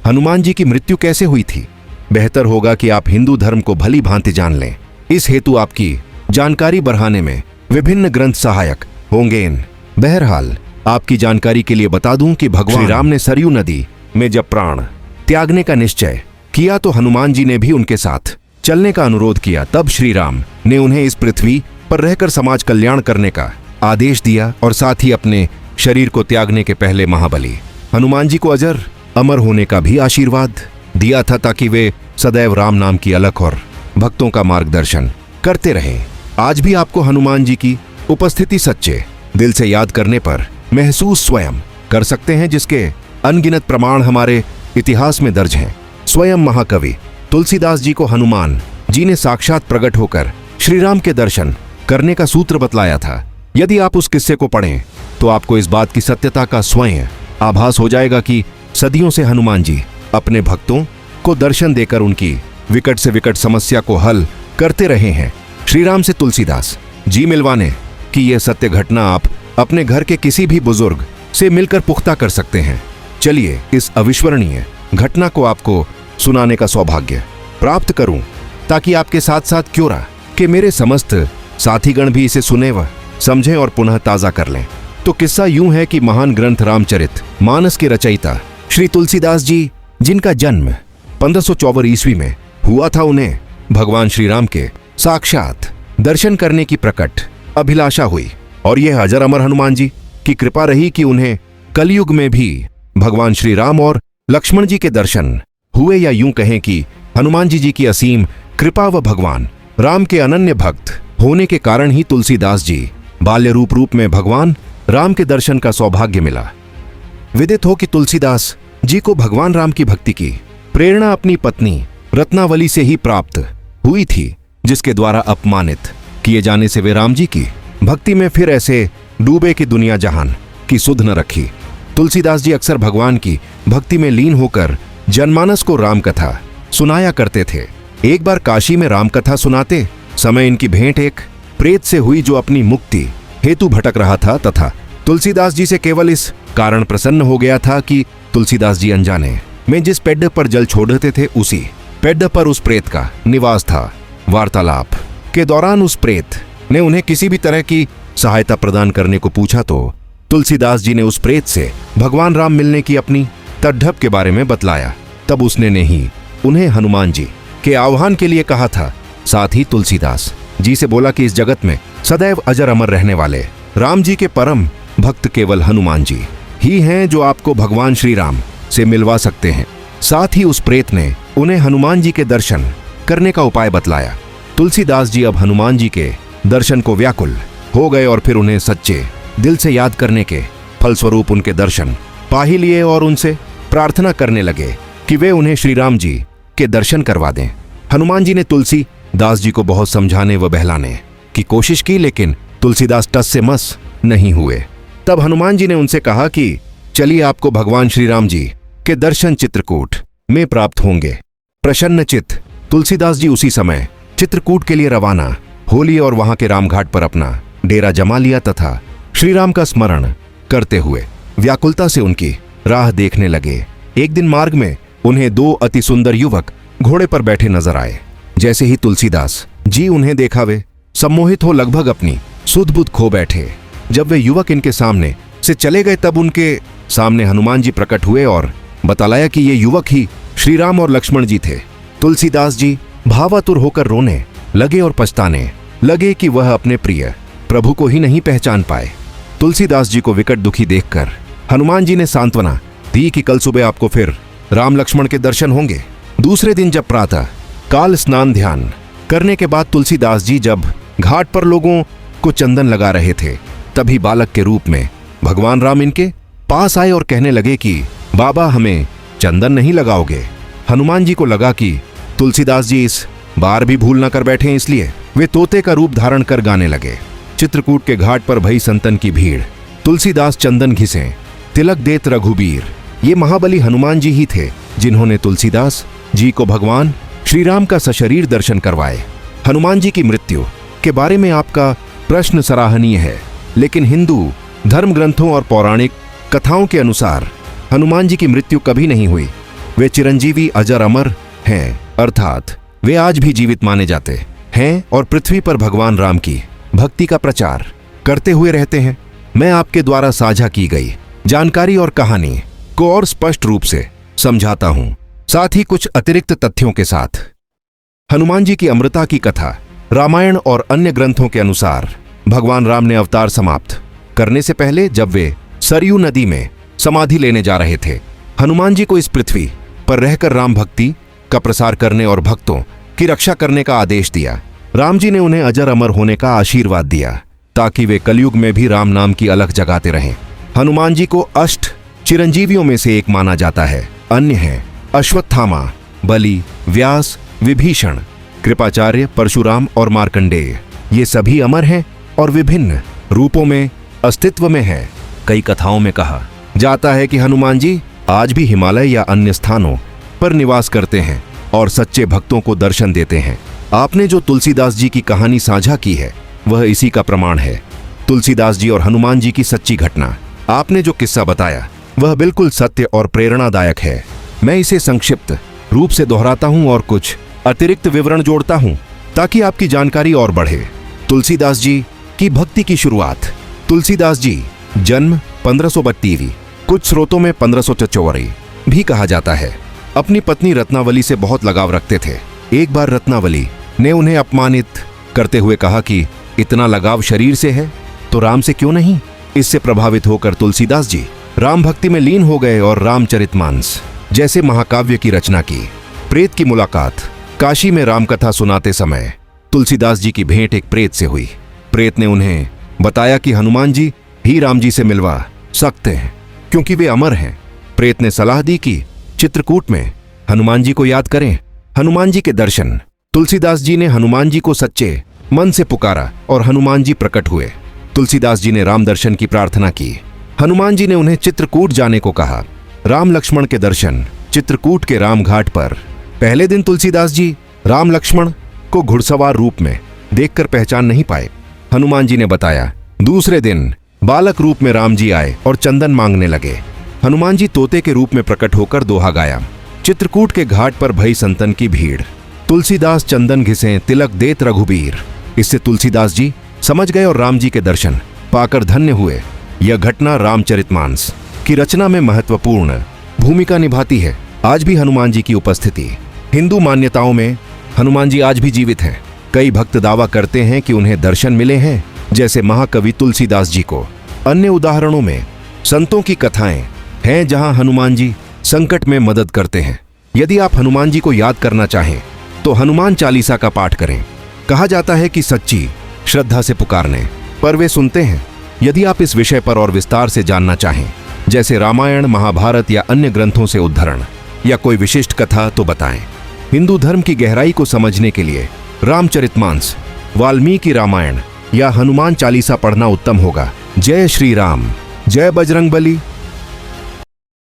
हनुमान जी की मृत्यु कैसे हुई थी, बेहतर होगा कि आप हिंदू धर्म को भली भांति जान लें। इस हेतु आपकी जानकारी बढ़ाने में विभिन्न ग्रंथ सहायक होंगे। बहरहाल आपकी जानकारी के लिए बता दूं कि भगवान श्री राम ने सरयू नदी में जब प्राण त्यागने का निश्चय किया तो हनुमान जी ने भी उनके साथ चलने का अनुरोध किया। तब श्री राम ने उन्हें इस पृथ्वी पर रहकर समाज कल्याण करने का आदेश दिया और साथ ही अपने शरीर को त्यागने के पहले महाबली हनुमान जी को अजर अमर होने का भी आशीर्वाद दिया था, ताकि वे सदैव राम नाम की अलख और भक्तों का मार्गदर्शन करते रहें। आज भी आपको हनुमान जी की उपस्थिति सच्चे दिल से याद करने पर महसूस स्वयं कर सकते हैं, जिसके अनगिनत प्रमाण हमारे इतिहास में दर्ज हैं। स्वयं महाकवि तुलसीदास जी को हनुमान जी ने साक्षात प्रकट होकर श्री राम के दर्शन करने का सूत्र बतलाया था। यदि आप उस किस्से को पढ़ें तो आपको इस बात की सत्यता का स्वयं आभास हो जाएगा कि सदियों से हनुमान जी अपने भक्तों को दर्शन देकर उनकी विकट से विकट समस्या को हल करते रहे हैं। श्री राम से तुलसीदास जी मिलवाने की यह सत्य घटना आप अपने घर के किसी भी बुजुर्ग से मिलकर पुख्ता कर सकते हैं। चलिए इस अविस्मरणीय घटना को आपको सुनाने का सौभाग्य प्राप्त करूं, ताकि आपके साथ साथ क्योरा के मेरे समस्त साथीगण भी इसे सुने व समझें और पुनः ताजा कर लें। तो किस्सा यूं है कि महान ग्रंथ रामचरित मानस के रचयिता श्री तुलसीदास जी, जिनका जन्म 1554 ईस्वी में हुआ था, उन्हें भगवान श्री राम के साक्षात दर्शन करने की प्रकट अभिलाषा हुई और यह अजर अमर हनुमान जी की कृपा रही कि उन्हें कलयुग में भी भगवान श्री राम और लक्ष्मण जी के दर्शन हुए, या यूं कहें कि हनुमान जी की असीम कृपा व भगवान राम के अनन्य भक्त होने के कारण ही तुलसीदास जी बाल्य रूप में भगवान राम के दर्शन का सौभाग्य मिला। विदित हो कि तुलसीदास जी को भगवान राम की भक्ति की प्रेरणा अपनी पत्नी रत्नावली से ही प्राप्त हुई थी, जिसके द्वारा अपमानित किए जाने से वे राम जी की भक्ति में फिर ऐसे डूबे कि दुनिया जहान की सुध न रखी। तुलसीदास जी अक्सर भगवान की भक्ति में लीन होकर जनमानस को राम कथा सुनाया करते थे। एक बार काशी में राम कथा सुनाते समय इनकी भेंट एक प्रेत से हुई, जो अपनी मुक्ति हेतु भटक रहा था तथा तुलसीदास जी से केवल इस कारण प्रसन्न हो गया था कि तुलसीदास जी अनजाने में जिस पेड़ पर जल छोड़ते थे उसी पेड़ पर उस प्रेत का निवास था। वार्तालाप के दौरान उस प्रेत ने उन्हें किसी भी तरह की सहायता प्रदान करने को पूछा तो तुलसीदास जी ने उस प्रेत से भगवान राम मिलने की अपनी तड्ढप के बारे में बतलाया। तब उसने ने ही उन्हें हनुमान जी के आह्वान के लिए कहा था। साथ ही तुलसीदास जी से बोला कि इस जगत में सदैव अजर अमर रहने वाले राम जी के परम भक्त केवल हनुमान जी ही हैं, जो आपको भगवान श्री राम से मिलवा सकते हैं। साथ ही उस प्रेत ने उन्हें हनुमान जी के दर्शन करने का उपाय बतलाया। तुलसीदास जी अब हनुमान जी के दर्शन को व्याकुल हो गए और फिर उन्हें सच्चे दिल से याद करने के फलस्वरूप उनके दर्शन पा ही लिए और उनसे प्रार्थना करने लगे कि वे उन्हें श्री राम जी के दर्शन करवा दें। हनुमान जी ने तुलसीदास जी को बहुत समझाने व बहलाने की कोशिश की, लेकिन तुलसीदास टस से मस नहीं हुए। तब हनुमान जी ने उनसे कहा कि चलिए आपको भगवान श्री राम जी के दर्शन चित्रकूट में प्राप्त होंगे। प्रसन्नचित्त तुलसीदास जी उसी समय चित्रकूट के लिए रवाना हो लिए और वहां के रामघाट पर अपना डेरा जमा लिया तथा श्री राम का स्मरण करते हुए व्याकुलता से उनकी राह देखने लगे। एक दिन मार्ग में उन्हें दो अति सुंदर युवक घोड़े पर बैठे नजर आए। जैसे ही तुलसीदास जी उन्हें देखा वे सम्मोहित हो लगभग अपनी सुध बुध खो बैठे। जब वे युवक इनके सामने से चले गए तब उनके सामने हनुमान जी प्रकट हुए और बतलाया कि ये युवक ही श्री राम और लक्ष्मण जी थे। तुलसीदास जी भावातुर होकर रोने लगे और पछताने लगे कि वह अपने प्रिय प्रभु को ही नहीं पहचान पाए। तुलसीदास जी को विकट दुखी देखकर हनुमान जी ने सांत्वना दी कि कल सुबह आपको फिर राम लक्ष्मण के दर्शन होंगे। दूसरे दिन जब प्रातः काल स्नान ध्यान करने के बाद तुलसीदास जी जब घाट पर लोगों को चंदन लगा रहे थे, तभी बालक के रूप में भगवान राम इनके पास आए और कहने लगे कि बाबा हमें चंदन नहीं लगाओगे। हनुमान जी को लगा कि तुलसीदास जी इस बार भी भूल न कर बैठे, इसलिए वे तोते का रूप धारण कर गाने लगे। चित्रकूट के घाट पर भई संतन की भीड़, तुलसीदास चंदन घिसे तिलक देत रघुबीर। ये महाबली हनुमान जी ही थे जिन्होंने तुलसीदास जी को भगवान श्री राम का सशरीर दर्शन करवाए। हनुमान जी की मृत्यु के बारे में आपका प्रश्न सराहनीय है, लेकिन हिंदू धर्म ग्रंथों और पौराणिक कथाओं के अनुसार हनुमान जी की मृत्यु कभी नहीं हुई। वे चिरंजीवी अजर अमर हैं, अर्थात वे आज भी जीवित माने जाते हैं और पृथ्वी पर भगवान राम की भक्ति का प्रचार करते हुए रहते हैं। मैं आपके द्वारा साझा की गई जानकारी और कहानी को और स्पष्ट रूप से समझाता हूं, साथ ही कुछ अतिरिक्त तथ्यों के साथ। हनुमान जी की अमृता की कथा। रामायण और अन्य ग्रंथों के अनुसार भगवान राम ने अवतार समाप्त करने से पहले जब वे सरयू नदी में समाधि लेने जा रहे थे, हनुमान जी को इस पृथ्वी पर रहकर राम भक्ति का प्रसार करने और भक्तों की रक्षा करने का आदेश दिया। राम जी ने उन्हें अजर अमर होने का आशीर्वाद दिया ताकि वे कलयुग में भी राम नाम की अलख जगाते रहें। हनुमान जी को अष्ट चिरंजीवियों में से एक माना जाता है। अन्य हैं अश्वत्थामा, बलि, व्यास, विभीषण, कृपाचार्य, परशुराम और मार्कंडेय। ये सभी अमर हैं और विभिन्न रूपों में अस्तित्व में है। कई कथाओं में कहा जाता है कि हनुमान जी आज भी हिमालय या अन्य स्थानों पर निवास करते हैं और सच्चे भक्तों को दर्शन देते हैं। आपने जो तुलसीदास जी की कहानी साझा की है वह इसी का प्रमाण है। तुलसीदास जी और हनुमान जी की सच्ची घटना। आपने जो किस्सा बताया वह बिल्कुल सत्य और प्रेरणादायक है। मैं इसे संक्षिप्त रूप से दोहराता हूं और कुछ अतिरिक्त विवरण जोड़ता हूं ताकि आपकी जानकारी और बढ़े। तुलसीदास जी की भक्ति की शुरुआत। तुलसीदास जी जन्म 1532, कुछ स्रोतों में 1544 भी कहा जाता है। अपनी पत्नी रत्नावली से बहुत लगाव रखते थे। एक बार रत्नावली ने उन्हें अपमानित करते हुए कहा कि इतना लगाव शरीर से है तो राम से क्यों नहीं। इससे प्रभावित होकर तुलसीदास जी राम भक्ति में लीन हो गए और रामचरितमानस जैसे महाकाव्य की रचना की। प्रेत की मुलाकात। काशी में रामकथा सुनाते समय तुलसीदास जी की भेंट एक प्रेत से हुई। प्रेत ने उन्हें बताया कि हनुमान जी ही राम जी से मिलवा सकते हैं क्योंकि वे अमर हैं। प्रेत ने सलाह दी कि चित्रकूट में हनुमान जी को याद करें। हनुमान जी के दर्शन। तुलसीदास जी ने हनुमान जी को सच्चे मन से पुकारा और हनुमान जी प्रकट हुए। तुलसीदास जी ने राम दर्शन की प्रार्थना की। हनुमान जी ने उन्हें चित्रकूट जाने को कहा। राम लक्ष्मण के दर्शन। चित्रकूट के राम घाट पर पहले दिन तुलसीदास जी राम लक्ष्मण को घुड़सवार रूप में देखकर पहचान नहीं पाए। हनुमान जी ने बताया। दूसरे दिन बालक रूप में राम जी आए और चंदन मांगने लगे। हनुमान जी तोते के रूप में प्रकट होकर दोहा गाया। चित्रकूट के घाट पर भई संतन की भीड़। तुलसीदास चंदन घिसे तिलक देत रघुबीर। इससे तुलसीदास जी समझ गए और राम जी के दर्शन पाकर धन्य हुए। यह घटना रामचरितमानस की रचना में महत्वपूर्ण भूमिका निभाती है। आज भी हनुमान जी की उपस्थिति। हिंदू मान्यताओं में हनुमान जी आज भी जीवित हैं। कई भक्त दावा करते हैं कि उन्हें दर्शन मिले हैं, जैसे महाकवि तुलसीदास जी को। अन्य उदाहरणों में संतों की कथाएं हैं जहां हनुमान जी संकट में मदद करते हैं। यदि आप हनुमान जी को याद करना चाहें तो हनुमान चालीसा का पाठ करें। कहा जाता है कि सच्ची श्रद्धा से पुकारने पर वे सुनते हैं। यदि आप इस विषय पर और विस्तार से जानना चाहें, जैसे रामायण, महाभारत या अन्य ग्रंथों से उद्धरण या कोई विशिष्ट कथा, तो बताएं। हिंदू धर्म की गहराई को समझने के लिए रामचरितमानस, वाल्मीकि रामायण या हनुमान चालीसा पढ़ना उत्तम होगा। जय श्री राम, जय बजरंगबली।